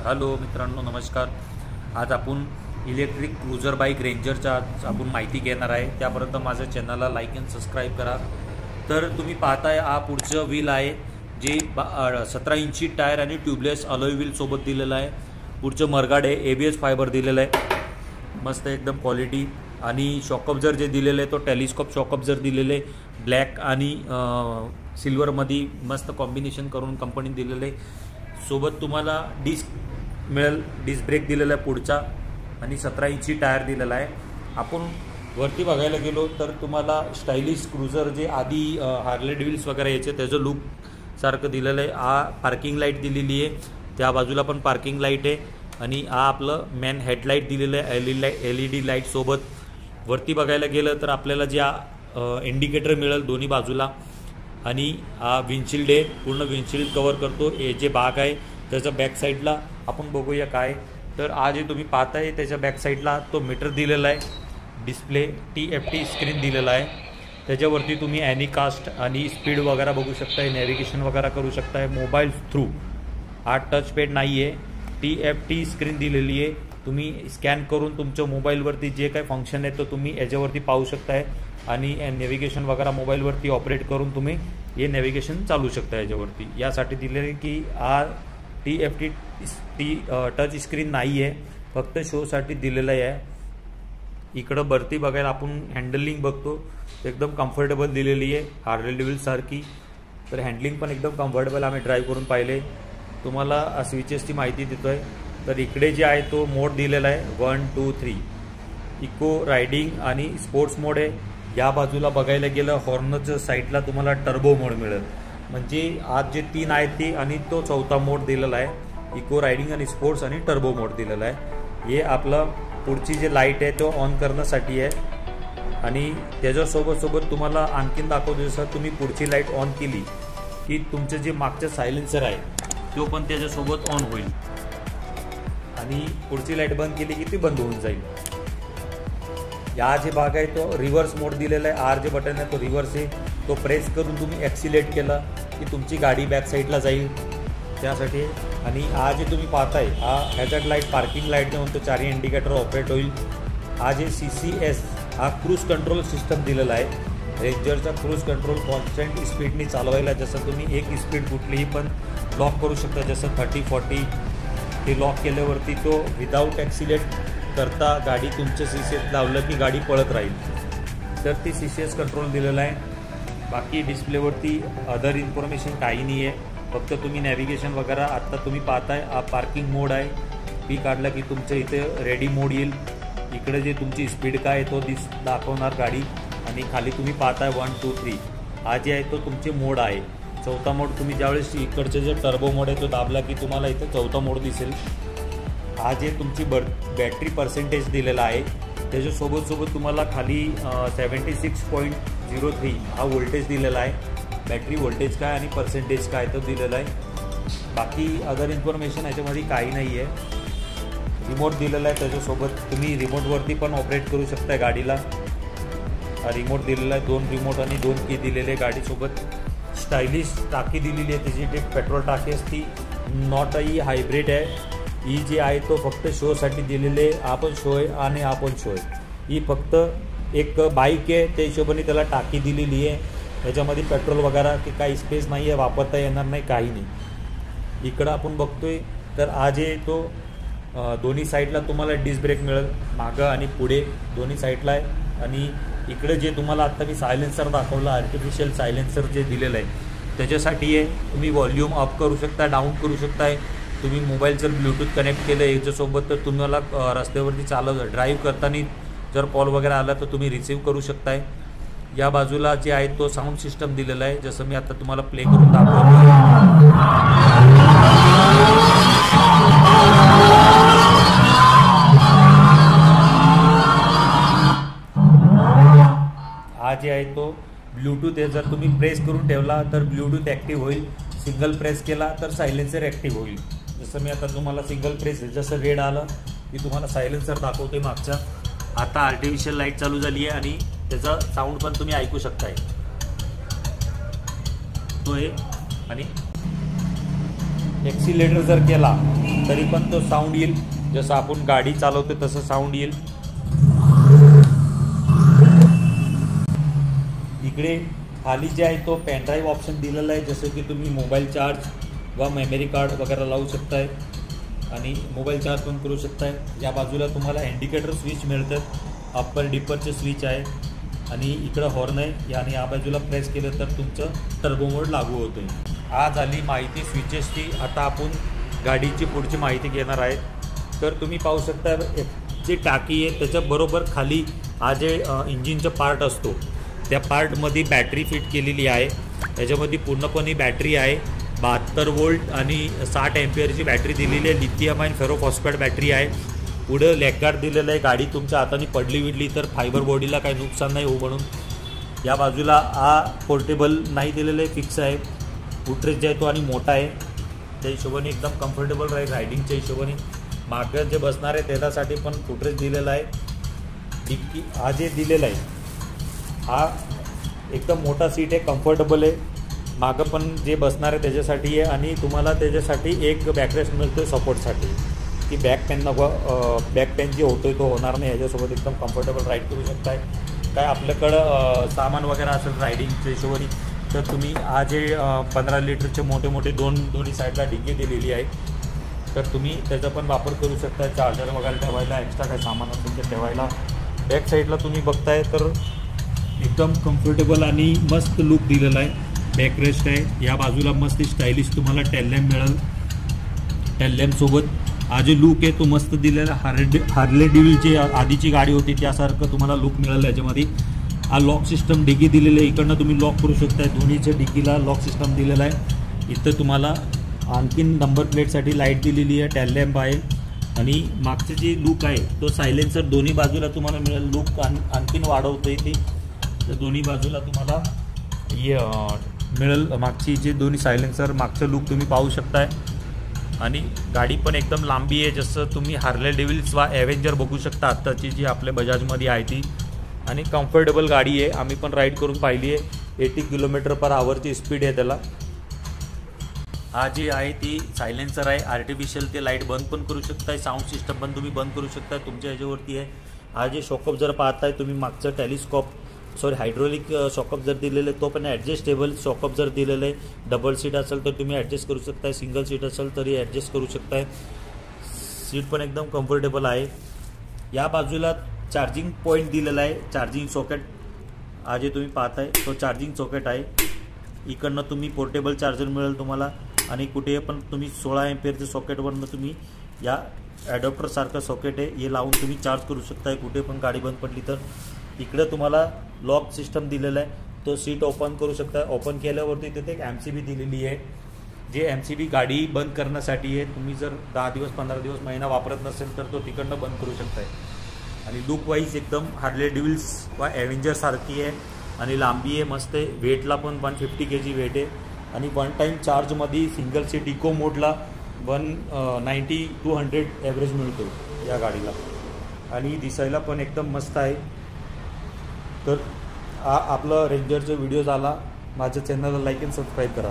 Hello मित्रांनो, नमस्कार. आज आपण इलेक्ट्रिक क्रूझर बाईक रेंजरच्या आपण माहिती घेणार आहे. त्यापर्यंत माझ्या चॅनलला लाईक अँड सबस्क्राईब करा. तर तुम्ही पाहताय हा पुढचं व्हील आहे जे 17 इंची टायर आणि ट्यूबलेस अलॉय व्हील सोबत दिलेलं आहे. पुढचं मरगाड आहे, ABS फायबर दिलेलं आहे, मस्त एकदम क्वालिटी. आणि शॉकअब्झर जे दिलेलं आहे तो टेलिस्कोप शॉकअब्झर दिलेले, ब्लॅक आणि सिल्वरमध्ये मस्त कॉम्बिनेशन करून कंपनी दिलेलं आहे. सोबत तुम्हाला डिस्क मिळेल, डिस्क ब्रेक दिलेला आहे पुढचा आणि 17 इंची टायर दिलेला आहे. आपण वरती बघायला गेलो तर तुम्हाला स्टायलिश क्रूझर जे आधी हार्ले डेव्हिल्स वगैरे यायचे त्याचं लुक सारखं दिलेलं आहे. हा पार्किंग लाईट दिलेली आहे, त्या बाजूला पण पार्किंग लाईट आहे आणि हा आपलं मेन हेडलाईट दिलेलं आहे LED लाईट सोबत. वरती बघायला गेलं तर आपल्याला ज्या इंडिकेटर मिळेल दोन्ही बाजूला आणि हा विंडशील्ड आहे, पूर्ण विंडशील्ड कवर करतो. हे जे भाग आहे त्याच्या बॅक साईडला आपण बघूया काय. तर हा जे तुम्ही पाहताय त्याच्या बॅक साईडला तो मीटर दिलेला आहे, डिस्प्ले TFT स्क्रीन दिलेला आहे. त्याच्यावरती तुम्ही ॲनीकास्ट आणि स्पीड वगैरे बघू शकताय, नॅव्हिगेशन वगैरे करू शकताय मोबाईल थ्रू. हा टच पॅड नाही आहे, TFT स्क्रीन दिलेली आहे. तुम्ही स्कॅन करून तुमच्या मोबाईलवरती जे काही फंक्शन आहे तो तुम्ही याच्यावरती पाहू शकताय आणि नॅव्हिगेशन वगैरे मोबाईलवरती ऑपरेट करून तुम्ही हे नॅव्हिगेशन चालू शकता याच्यावरती. यासाठी दिलेले की हा TFT टच स्क्रीन नाही आहे, फक्त शोसाठी दिलेलं आहे. इकडं भरती बघायला आपण हँडलिंग बघतो एकदम कम्फर्टेबल दिलेली आहे हार्ले डेव्हिल्स सारखी. तर हँडलिंग पण एकदम कम्फर्टेबल आम्ही ड्राईव्ह करून पाहिले. तुम्हाला स्विचेसची माहिती देतो आहे. तर इकडे जे आहे तो मोड दिलेला आहे 1, 2, 3 इको, रायडिंग आणि स्पोर्ट्स मोड आहे. या बाजूला बघायला गेलं हॉर्नच्या साईडला तुम्हाला टर्बो मोड मिळेल, म्हणजे आज जे 3 आहेत ते आणि तो 4था मोड दिलेला आहे. इको, रायडिंग आणि स्पोर्ट्स आणि टर्बो मोड दिलेला आहे. हे आपलं पुढची जे लाईट आहे तो ऑन करण्यासाठी आहे आणि त्याच्यासोबत तुम्हाला आणखीन दाखवतो. जसं तुम्ही पुढची लाईट ऑन केली की तुमचं जे मागचं सायलेन्सर आहे तो पण त्याच्यासोबत ऑन होईल आणि पुढची लाईट बंद केली की ती बंद होऊन जाईल. या जे भाग आहे तो रिव्हर्स मोड दिलेला आहे. R जे बटन आहे तो रिव्हर्स आहे, तो प्रेस करून तुम्ही ॲक्सिलेट केला की तुमची गाडी बॅक साईडला जाईल त्यासाठी. आणि हा जे तुम्ही पाहताय हा हॅझर्ड लाईट, पार्किंग लाईट जे म्हणतो, 4 इंडिकेटर ऑपरेट होईल. हा जे CCS हा क्रूज कंट्रोल सिस्टम दिलेला आहे. रेंजरचा क्रूज कंट्रोल कॉन्स्टंट स्पीडनी चालवायला, जसं तुम्ही एक स्पीड कुठलीही पण लॉक करू शकता, जसं 30-40 ते लॉक केल्यावरती तो विदाऊट ॲक्सिलेट करता गाडी तुमच्या CCS लावलं की गाडी पळत राहील. तर ती CCS कंट्रोल दिलेला आहे. बाकी डिस्प्लेवरती अदर इन्फॉर्मेशन काही नाही आहे, फक्त तुम्ही नॅव्हिगेशन वगैरे. आत्ता तुम्ही पाहताय हा पार्किंग मोड आहे, पी काढला की तुमच्या इथे रेडी मोड येईल. इकडे जे तुमची स्पीड काय आहे तो दाखवणार गाडी आणि खाली तुम्ही पाहताय 1, 2, 3 हा जे आहे तो तुमचे मोड आहे. 4था मोड तुम्ही ज्यावेळेस इकडचे जे टर्बो मोड आहे तो दाबला की तुम्हाला इथे 4था मोड दिसेल. हा जे तुमची बॅटरी पर्सेंटेज दिलेला आहे त्याच्यासोबत तुम्हाला खाली 76.03 हा व्होल्टेज दिलेला आहे. बॅटरी व्होल्टेज काय आणि पर्सेंटेज काय तो दिलेला आहे. बाकी अदर इन्फॉर्मेशन याच्यामध्ये काही नाही आहे. रिमोट दिलेला आहे, त्याच्यासोबत तुम्ही रिमोटवरती पण ऑपरेट करू शकता गाडीला. रिमोट दिलेला आहे, 2 रिमोट आणि 2 की दिलेले गाडीसोबत. स्टायलिश टाकी दिलेली आहे, त्याची जे पेट्रोल टाकी असती, नॉट ही हायब्रिड आहे. ही जी आहे तो फक्त शोसाठी दिलेले, हा पण शो आहे आणि हा पण शो आहे. ही फक्त एक बाईक आहे त्या हिशोबाने त्याला टाकी दिलेली आहे. याच्यामध्ये पेट्रोल वगैरे की काही स्पेस नाही आहे, वापरता येणार नाही, काही नाही. इकडं आपण बघतोय तर आज आहे तो दोन्ही साईडला तुम्हाला डिस्क ब्रेक मिळेल, मागं आणि पुढे दोन्ही साईडला आहे. आणि इकडे जे तुम्हाला आत्ता मी सायलेन्सर दाखवलं, आर्टिफिशियल सायलेन्सर जे दिलेलं आहे त्याच्यासाठी आहे. तुम्ही व्हॉल्यूम अप करू शकता, डाऊन करू शकताय. तुम्ही मोबाईल जर ब्लूटूथ कनेक्ट केलं याच्यासोबत तर तुम्हाला रस्त्यावरती ड्राईव्ह करताना जर कॉल वगैरे आला तर तुम्ही रिसीव्ह करू शकताय. या बाजूला जे आहे तो साऊंड सिस्टम दिलेला आहे, जसं मी आता तुम्हाला प्ले करून दाखवतो. हा जे आहे तो ब्लूटूथ आहे, जर तुम्ही प्रेस करून ठेवला तर ब्लूटूथ ॲक्टिव्ह होईल, सिंगल प्रेस केला तर सायलेन्सर ॲक्टिव्ह होईल. जसं मी आता तुम्हाला सिंगल प्रेस जसं रेड आलं की तुम्हाला सायलेन्सर दाखवतोय मागचा. आता आर्टिफिशियल लाईट चालू झाली आहे आणि त्याचा साऊंड पण तुम्ही ऐकू शकताय तो आहे. आणि ॲक्सिलेटर जर केला तरी पण तो साऊंड येईल, जसं आपण गाडी चालवतो तसं साऊंड येईल. इकडे खाली जे आहे तो पेनड्राईव्ह ऑप्शन दिलेला आहे, जसं की तुम्ही मोबाईल चार्ज व मेमरी कार्ड वगैरे लावू शकताय आणि मोबाईल चार्ज पण करू शकताय. या बाजूला तुम्हाला इंडिकेटर स्विच मिळतात, अप्पर डिपरचे स्विच आहे आणि इकडं हॉर्न आहे आणि या बाजूला प्रेस केलं तर तुमचं टर्बो मोड लागू होतो आहे. आज झाली माहिती स्विचेसची. आता आपण गाडीची पुढची माहिती घेणार आहे. तर तुम्ही पाहू शकता जी टाकी आहे त्याच्याबरोबर खाली हा जे इंजिनचा पार्ट असतो त्या पार्टमध्ये बॅटरी फिट केलेली आहे. याच्यामध्ये पूर्णपणे बॅटरी आहे, 72 वोल्ट आणि 60 एम्पियरची बॅटरी दिलेली आहे. लिथियम आयन फेरोफॉस्फेट बॅटरी आहे. पुढं लेगगार्ड दिलेलं आहे, गाडी तुमच्या हाताने पडली विडली तर फायबर बॉडीला काही नुकसान नाही होऊ म्हणून. या बाजूला हा पोर्टेबल नाही दिलेलं आहे, फिक्स आहे. फुटरेज जे आहे तो आणि मोठा आहे, त्या हिशोबाने एकदम कम्फर्टेबल राहील रायडिंगच्या हिशोबाने. मागं जे बसणार आहे त्याच्यासाठी पण फुटरेज दिलेला आहे. डिक्की हा जे दिलेला आहे हा एकदम मोठा सीट आहे, कम्फर्टेबल आहे. मागं पण जे बसणार आहे त्याच्यासाठी आहे आणि तुम्हाला त्याच्यासाठी एक बॅकरेस्ट मिळतो आहे सपोर्टसाठी, की बॅक पेन नको, बॅक पेन जे होतो आहे तो होणार नाही. याच्यासोबत एकदम कम्फर्टेबल राईड करू शकताय. काय आपल्याकडं सामान वगैरे असेल रायडिंगच्या हिशोबाने तर तुम्ही हा जे 15 लिटरचे मोठे मोठे दोन्ही साईडला डिग्गी दिलेली आहे, तर तुम्ही त्याचा पण वापर करू शकता. चार्जर वगैरे ठेवायला, एक्स्ट्रा काय सामान असेल ते ठेवायला. बॅक साईडला तुम्ही बघताय तर एकदम कम्फर्टेबल आणि मस्त लुक दिलेला आहे. बॅकरेस्ट आहे. या बाजूला मस्त स्टायलिश तुम्हाला टेललॅम्प मिळेल. टेललॅम्पसोबत हा जो लुक आहे तो मस्त दिलेला. हार्ले डेव्हिलची आधीची गाडी होती त्यासारखं तुम्हाला लुक मिळेल याच्यामध्ये. हा लॉक सिस्टम डिग्गी दिलेलं आहे, इकडनं तुम्ही लॉक करू शकताय. दोन्हीच्या डिग्गीला लॉक सिस्टम दिलेला आहे. इथं तुम्हाला आणखीन नंबर प्लेटसाठी लाईट दिलेली आहे, टेललॅम्प आहे आणि मागचं जे लुक आहे तो सायलेन्सर दोन्ही बाजूला तुम्हाला मिळेल. लुक आणखीन वाढवतं आहे ते, तर दोन्ही बाजूला तुम्हाला मिळेल. मागची जे दोन्ही सायलेन्सर मागचं लुक तुम्ही पाहू शकताय आणि गाडी पण एकदम लांबी आहे, जसं तुम्ही हार्ले डेव्हिल्स वा ॲव्हेंजर बघू शकता आत्ताची जी आपल्या बजाजमध्ये आहे ती. आणि कम्फर्टेबल गाडी आहे, आम्ही पण राईड करून पाहिली आहे. 80 km/hची स्पीड आहे त्याला. हा जी आहे ती सायलेन्सर आहे, आर्टिफिशियल. ते लाईट बंद पण करू शकताय, साऊंड सिस्टम पण तुम्ही बंद करू शकताय, तुमच्या ह्याच्यावरती आहे. हा जे शॉकअप जर पाहताय तुम्ही मागचं हायड्रोलिक शॉकअप जर दिलेलं आहे तो पण ॲडजस्टेबल शॉकअप जर दिलेलं आहे. डबल सीट असेल तर तुम्ही ॲडजस्ट करू शकताय, सिंगल सीट असेल तरी ॲडजस्ट करू शकताय. सीट पण एकदम कम्फर्टेबल आहे. या बाजूला चार्जिंग पॉईंट दिलेला आहे, चार्जिंग सॉकेट. हा जे तुम्ही पाहताय तो चार्जिंग सॉकेट आहे. इकडनं तुम्ही पोर्टेबल चार्जर मिळेल तुम्हाला आणि कुठे पण तुम्ही 16 एम्पियरच्या सॉकेटवरनं तुम्ही या ॲडॉप्टरसारखं सॉकेट आहे हे लावून तुम्ही चार्ज करू शकताय कुठे पण गाडी बंद पडली तर. इकडे तुम्हाला लॉक सिस्टम दिलेला आहे, तो सीट ओपन करू शकता. ओपन केल्यावरती तिथे एक MCB दिलेली आहे, जे MCB गाडी बंद करण्यासाठी आहे. तुम्ही जर 10 दिवस 15 दिवस महिना वापरत नसेल तर तो तिकडनं बंद करू शकताय. आणि लुक वाईज एकदम हार्ले डेव्हिल्स वा ॲव्हेंजर सारखी आहे आणि लांबी आहे, मस्त आहे. वेटला पण 150 kg वेट आहे आणि वन टाईम चार्जमध्ये सिंगल सीट इको मोडला 190-200 ॲव्हरेज मिळतो या गाडीला आणि दिसायला पण एकदम मस्त आहे. तर आपलं रेंजरचा व्हिडिओ झाला. माझ्या चॅनलला लाईक अँड सबस्क्राईब करा.